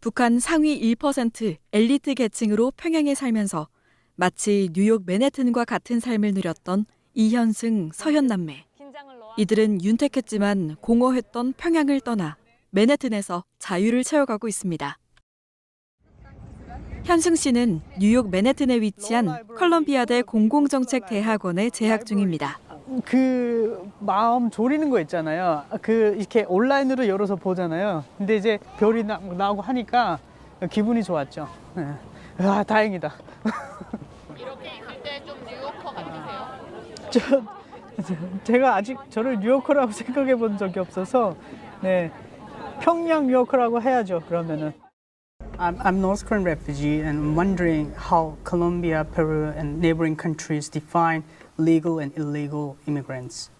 북한 상위 1% 엘리트 계층으로 평양에 살면서 마치 뉴욕 맨해튼과 같은 삶을 누렸던 이현승, 서현 남매. 이들은 윤택했지만 공허했던 평양을 떠나 맨해튼에서 자유를 채워가고 있습니다. 현승 씨는 뉴욕 맨해튼에 위치한 컬럼비아대 공공정책대학원에 재학 중입니다. 그 마음 졸이는 거 있잖아요. 그 이렇게 온라인으로 열어서 보잖아요. 근데 이제 별이 나오고 하니까 기분이 좋았죠. 아, 다행이다. 이렇게 있을 때 좀 뉴요커 같으세요? 제가 아직 저를 뉴요커라고 생각해 본 적이 없어서 네, 평양 뉴요커라고 해야죠. 그러면은. I'm North Korean refugee and I'm wondering how Colombia, Peru and neighboring countries define legal and illegal immigrants.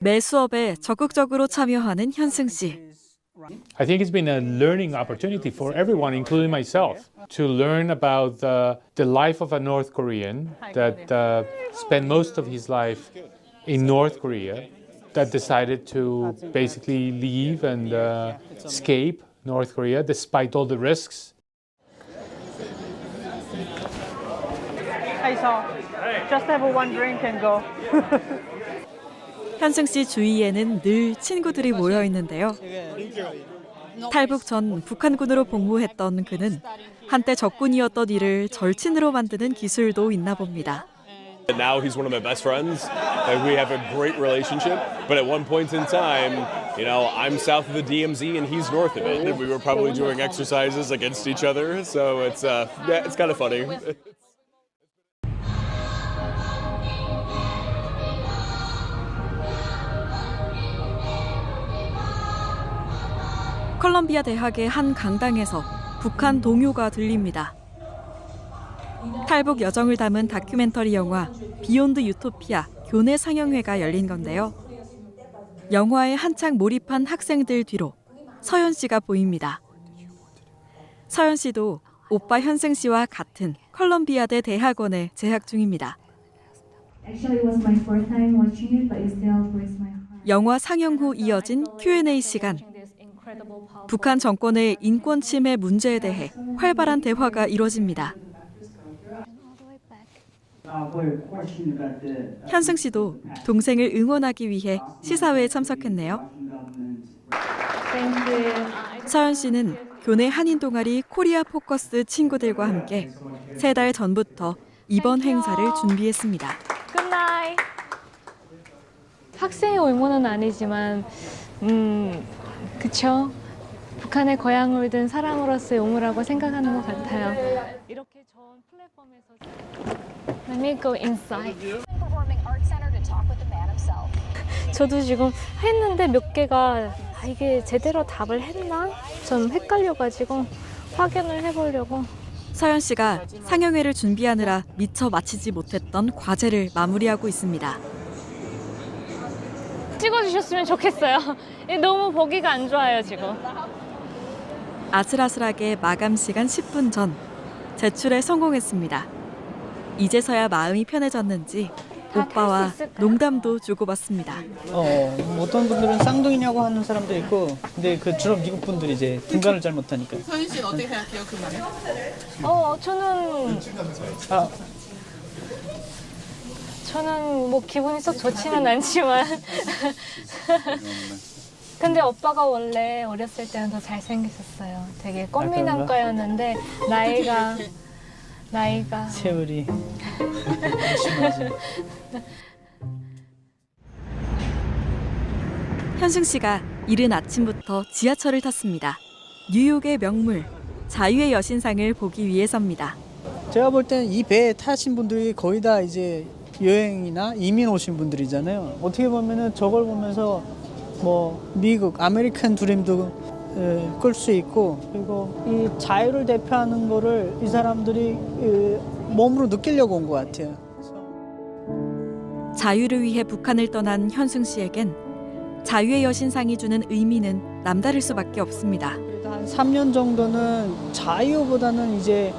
매 수업에 적극적으로 참여하는 현승 씨. I think it's been a learning opportunity for everyone, including myself, to learn about the life of a North Korean that spent most of his life in North Korea, that decided to basically leave and escape North Korea despite all the risks. Hey, so just have one drink and go. 현승 씨 주위에는 늘 친구들이 모여 있는데요. 탈북 전 북한군으로 복무했던 그는 한때 적군이었던 이를 절친으로 만드는 기술도 있나 봅니다. Now he's one of my best friends, and we have a great relationship. But at one point in time, you know, I'm south of the DMZ and he's north of it. And we were probably doing exercises against each other, so it's kind of funny. 컬럼비아 대학의 한 강당에서 북한 동요가 들립니다. 탈북 여정을 담은 다큐멘터리 영화 비욘드 유토피아 교내 상영회가 열린 건데요. 영화에 한창 몰입한 학생들 뒤로 서현 씨가 보입니다. 서현 씨도 오빠 현승 씨와 같은 컬럼비아대 대학원에 재학 중입니다. 영화 상영 후 이어진 Q&A 시간. 북한 정권의 인권 침해 문제에 대해 활발한 대화가 이뤄집니다. 현승 씨도 동생을 응원하기 위해 시사회에 참석했네요. 서현 씨는 교내 한인 동아리 코리아 포커스 친구들과 함께 3달 전부터 이번 행사를 준비했습니다. 굿나잇. 학생의 의무는 아니지만 그쵸? 북한의 고향을 둔 사람으로서의 의무라고 생각하는 것 같아요. 이렇게 좋은 플랫폼에서 Let me go inside. 저도 지금 했는데 몇 개가 이게 제대로 답을 했나? 좀 헷갈려가지고 확인을 해보려고. 서현 씨가 상영회를 준비하느라 미처 마치지 못했던 과제를 마무리하고 있습니다. 찍어주셨으면 좋겠어요. 너무 보기가 안 좋아요, 지금. 아슬아슬하게 마감 시간 10분 전 제출에 성공했습니다. 이제서야 마음이 편해졌는지 오빠와 농담도 주고받습니다. 어떤 분들은 쌍둥이냐고 하는 사람도 있고, 근데 그 주로 미국 분들이 이제 분간을 잘 못하니까. 서윤 씨는 어떻게 생각해요, 그 말에? 저는 뭐 기분이 썩 좋지는 않지만 근데 오빠가 원래 어렸을 때는 더 잘생겼었어요. 되게 꽃미남과였는데 나이가 세월이 심하지. 현승 씨가 이른 아침부터 지하철을 탔습니다. 뉴욕의 명물, 자유의 여신상을 보기 위해서입니다. 제가 볼 때는 이 배에 타신 분들이 거의 다 이제 여행이나 이민 오신 분들이잖아요. 어떻게 보면은 저걸 보면서 뭐 미국, 아메리칸 드림도 끌 수 있고, 그리고 이 자유를 대표하는 거를 이 사람들이 몸으로 느끼려고 온 것 같아요. 자유를 위해 북한을 떠난 현승 씨에겐 자유의 여신상이 주는 의미는 남다를 수밖에 없습니다. 한 3년 정도는 자유보다는 이제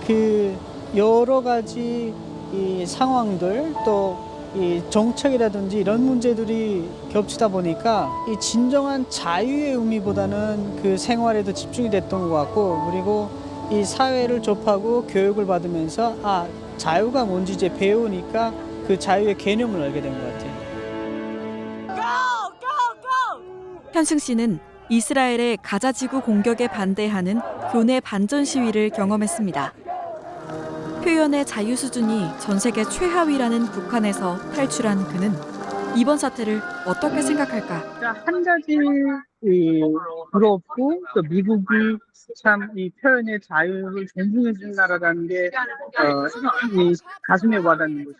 그 여러 가지 이 상황들, 또 이 정책이라든지 이런 문제들이 겹치다 보니까 이 진정한 자유의 의미보다는 그 생활에도 집중이 됐던 것 같고, 그리고 이 사회를 접하고 교육을 받으면서 자유가 뭔지 이제 배우니까 그 자유의 개념을 알게 된 것 같아요. 현승 씨는 이스라엘의 가자 지구 공격에 반대하는 교내 반전 시위를 경험했습니다. 표현의 자유 수준이 전 세계 최하위라는 북한에서 탈출한 그는 이번 사태를 어떻게 생각할까? 한 가지 부럽고 또 미국이 참 이 표현의 자유를 존중해 준 나라라는 게 이 가슴에 와닿는 것이,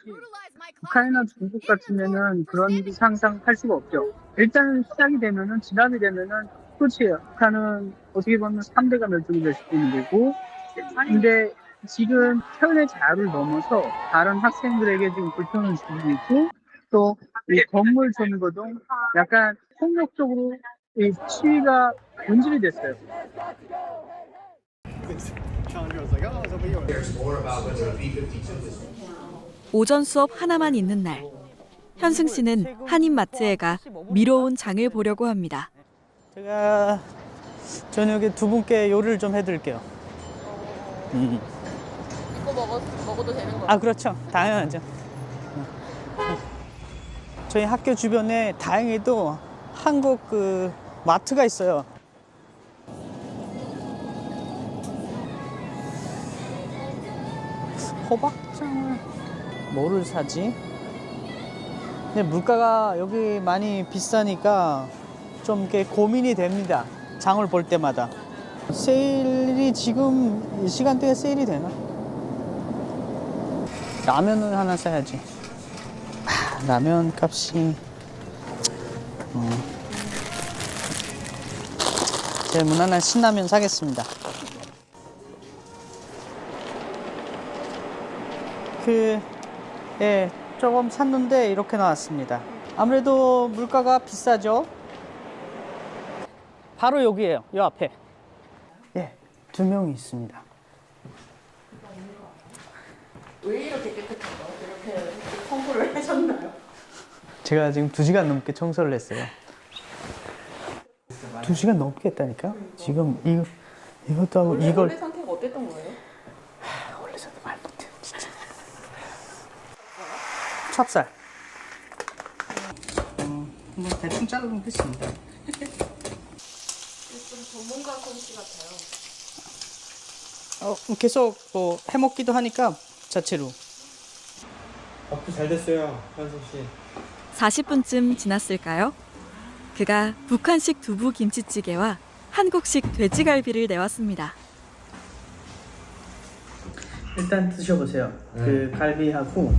북한이나 중국 같으면은 그런 일이 상상할 수가 없죠. 일단 시작이 되면은 진압이 되면은 끝이에요. 북한은 어떻게 보면 3대가 멸종이 될 수도 있는 거고, 근데 지금 표현의 자유를 넘어서 다른 학생들에게 지금 불편을 주고 있고, 또 이 건물 점거도 약간 폭력적으로 이 시위가 본질이 됐어요. 오전 수업 하나만 있는 날, 현승 씨는 한인 마트에 가 미뤄온 장을 보려고 합니다. 제가 저녁에 두 분께 요리를 좀 해드릴게요. 이거 먹어도 되는 거예요? 아, 그렇죠. 당연하죠. 저희 학교 주변에 다행히도 한국 그 마트가 있어요. 호박장을 뭐를 사지? 근데 물가가 여기 많이 비싸니까 좀 이렇게 고민이 됩니다. 장을 볼 때마다. 세일이 지금 이 시간대에 세일이 되나? 라면을 하나 사야지. 라면 값이 제일 무난한 신라면 사겠습니다. 조금 샀는데 이렇게 나왔습니다. 아무래도 물가가 비싸죠. 바로 여기에요. 이 앞에. 예, 2명이 있습니다. 왜 이렇게 깨끗한 거예요? 이렇게 청소를 하셨나요? 제가 지금 2시간 넘게 청소를 했어요. 2시간 넘게 했다니까? 지금 이것도 하고 이걸. 원래 상태가 어땠던 거예요? 원래 저도 말 못해요, 진짜. 찹쌀. 한번 대충 자르면 끝입니다. 좀 전문가 솜씨 같아요. 계속 뭐 해먹기도 하니까 자체로. 밥도 잘 됐어요, 현승 씨. 40분쯤 지났을까요? 그가 북한식 두부 김치찌개와 한국식 돼지갈비를 내왔습니다. 일단 드셔보세요. 그 갈비하고.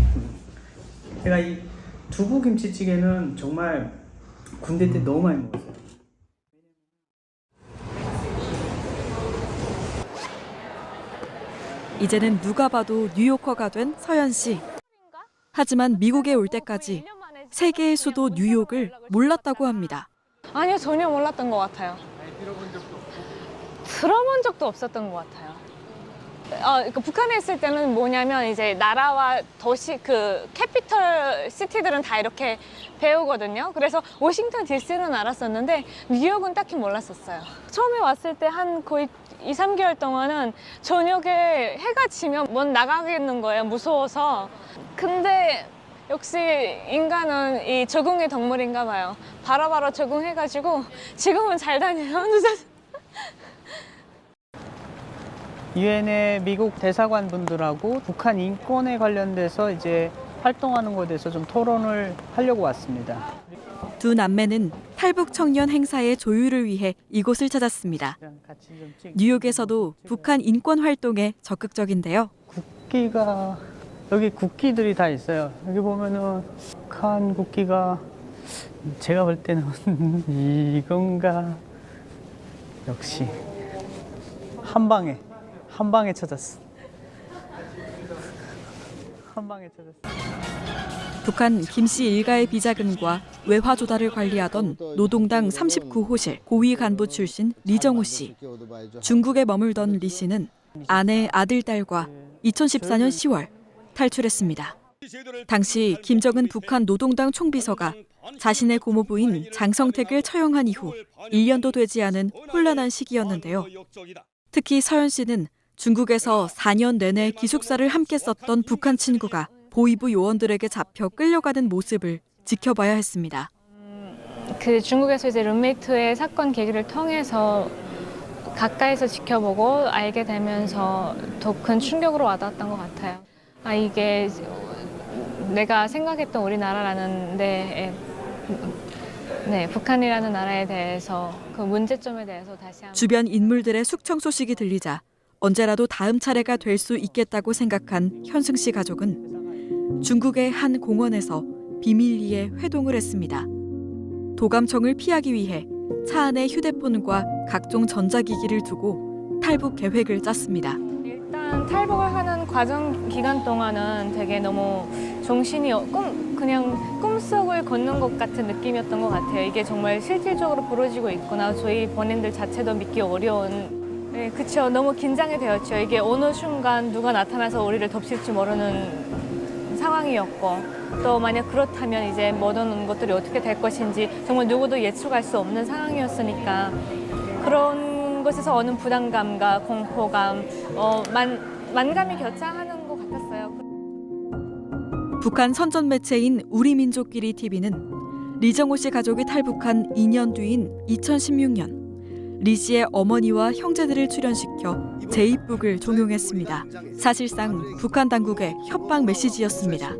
제가 이 두부 김치찌개는 정말 군대 때 너무 많이 먹었어요. 이제는 누가 봐도 뉴요커가 된 서연 씨. 하지만 미국에 올 때까지 세계의 수도 뉴욕을 몰랐다고 합니다. 아니요, 전혀 몰랐던 것 같아요. 들어본 적도 없었던 것 같아요. 그러니까 북한에 있을 때는 뭐냐면 이제 나라와 도시 그 캐피털 시티들은 다 이렇게 배우거든요. 그래서 워싱턴 DC는 알았었는데 뉴욕은 딱히 몰랐었어요. 처음에 왔을 때 한 거의 2, 3개월 동안은 저녁에 해가 지면 못 나가겠는 거예요. 무서워서. 근데 역시 인간은 이 적응의 동물인가 봐요. 바로바로 적응해가지고 지금은 잘 다녀요. 유엔의 미국 대사관 분들하고 북한 인권에 관련돼서 이제 활동하는 것에 대해서 좀 토론을 하려고 왔습니다. 두 남매는 탈북 청년 행사의 조율을 위해 이곳을 찾았습니다. 뉴욕에서도 북한 인권 활동에 적극적인데요. 국기가 여기 국기들이 다 있어요. 여기 보면은 북한 국기가 제가 볼 때는 이건가. 역시 한 방에 찾았어. 한 방에 찾았어. 북한 김씨 일가의 비자금과 외화 조달을 관리하던 노동당 39호실 고위 간부 출신 리정우 씨. 중국에 머물던 리 씨는 아내, 아들, 딸과 2014년 10월 탈출했습니다. 당시 김정은 북한 노동당 총비서가 자신의 고모부인 장성택을 처형한 이후 1년도 되지 않은 혼란한 시기였는데요. 특히 서연 씨는 중국에서 4년 내내 기숙사를 함께 썼던 북한 친구가 보위부 요원들에게 잡혀 끌려가는 모습을 지켜봐야 했습니다. 그 중국에서 이제 룸메이트의 사건 계기를 통해서 가까이서 지켜보고 알게 되면서 더 큰 충격으로 와닿았던 것 같아요. 아, 이게 내가 생각했던 우리나라라는 데에 북한이라는 나라에 대해서 그 문제점에 대해서 다시 한번 주변 인물들의 숙청 소식이 들리자 언제라도 다음 차례가 될 수 있겠다고 생각한 현승 씨 가족은 중국의 한 공원에서 비밀리에 회동을 했습니다. 도감청을 피하기 위해 차 안에 휴대폰과 각종 전자기기를 두고 탈북 계획을 짰습니다. 일단 탈북을 하는 과정 기간 동안은 되게 너무 정신이 그냥 꿈속을 걷는 것 같은 느낌이었던 것 같아요. 이게 정말 실질적으로 벌어지고 있구나. 저희 본인들 자체도 믿기 어려운. 네, 그렇죠. 너무 긴장이 되었죠. 이게 어느 순간 누가 나타나서 우리를 덮칠지 모르는 상황이었고 또 만약 그렇다면 이제 모든 것들이 어떻게 될 것인지 정말 누구도 예측할 수 없는 상황이었으니까 그런 것에서 오는 부담감과 공포감, 만감이 교차하는 것 같았어요. 북한 선전 매체인 우리민족끼리 TV는 리정호 씨 가족이 탈북한 2년 뒤인 2016년 리 씨의 어머니와 형제들을 출연시켜 제2북을 종용했습니다. 사실상 북한 당국의 협박 메시지였습니다.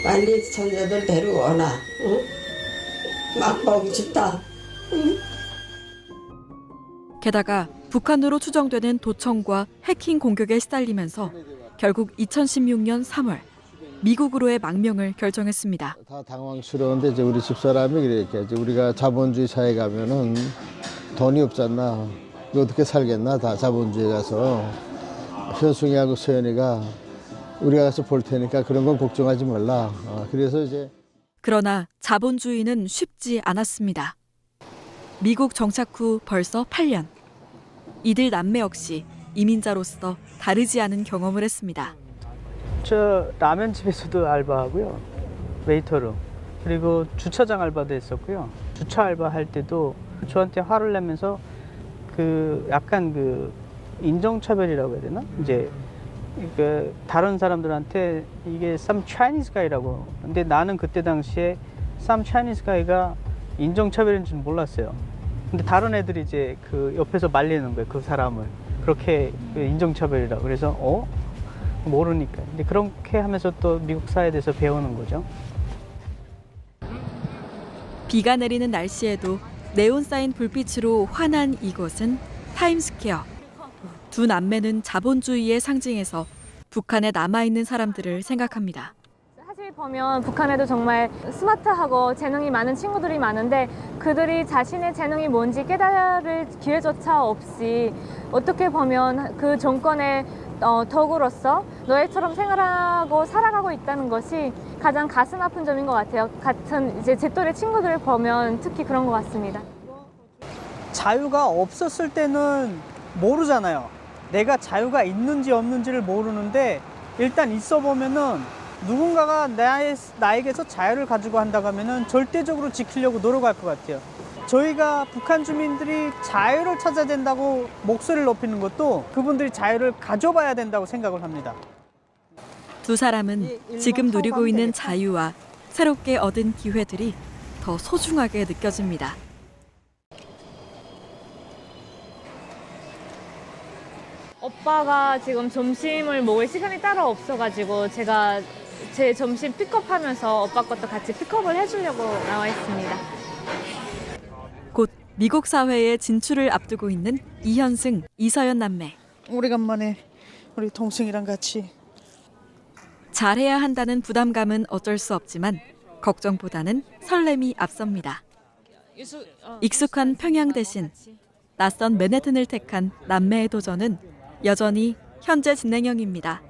빨리 손자들 데려오나, 응? 막 보고 싶다. 응? 게다가 북한으로 추정되는 도청과 해킹 공격에 시달리면서 결국 2016년 3월 미국으로의 망명을 결정했습니다. 다 당황스러운데 이제 우리 집사람이 그렇게 우리가 자본주의 사회 가면은 돈이 없잖아. 이거 어떻게 살겠나 다 자본주의 가서 현승이하고 서연이가 우리가 가서 볼 테니까 그런 건 걱정하지 말라. 그래서 이제 그러나 자본주의는 쉽지 않았습니다. 미국 정착 후 벌써 8년. 이들 남매 역시 이민자로서 다르지 않은 경험을 했습니다. 저 라면집에서도 알바하고요. 웨이터로. 그리고 주차장 알바도 했었고요. 주차 알바할 때도 저한테 화를 내면서 그 약간 그 인종차별이라고 해야 되나? 이제 그 다른 사람들한테 이게 some Chinese guy라고. 근데 나는 그때 당시에 some Chinese guy가 인종차별인 줄 몰랐어요. 근데 다른 애들이 이제 그 옆에서 말리는 거예요. 그 사람을. 그렇게 인종차별이라고. 그래서 모르니까. 근데 그렇게 하면서 또 미국 사회에 대해서 배우는 거죠. 비가 내리는 날씨에도 네온 사인 불빛으로 환한 이곳은 타임스퀘어. 두 남매는 자본주의의 상징에서 북한에 남아있는 사람들을 생각합니다. 사실 보면 북한에도 정말 스마트하고 재능이 많은 친구들이 많은데 그들이 자신의 재능이 뭔지 깨달을 기회조차 없이 어떻게 보면 그 정권의 덕으로서 노예처럼 생활하고 살아가고 있다는 것이 가장 가슴 아픈 점인 것 같아요. 같은 이제 제 또래 친구들을 보면 특히 그런 것 같습니다. 자유가 없었을 때는 모르잖아요. 내가 자유가 있는지 없는지를 모르는데 일단 있어 보면은 누군가가 나에게서 자유를 가지고 한다고 하면은 절대적으로 지키려고 노력할 것 같아요. 저희가 북한 주민들이 자유를 찾아야 된다고 목소리를 높이는 것도 그분들이 자유를 가져봐야 된다고 생각을 합니다. 두 사람은 지금 누리고 있는 자유와 새롭게 얻은 기회들이 더 소중하게 느껴집니다. 오빠가 지금 점심을 먹을 시간이 따로 없어가지고 제가 제 점심 픽업하면서 오빠 것도 같이 픽업을 해주려고 나와 있습니다. 곧 미국 사회에 진출을 앞두고 있는 이현승, 이서연 남매. 오래간만에 우리 동생이랑 같이. 잘해야 한다는 부담감은 어쩔 수 없지만 걱정보다는 설렘이 앞섭니다. 익숙한 평양 대신 낯선 맨해튼을 택한 남매의 도전은 여전히 현재 진행형입니다.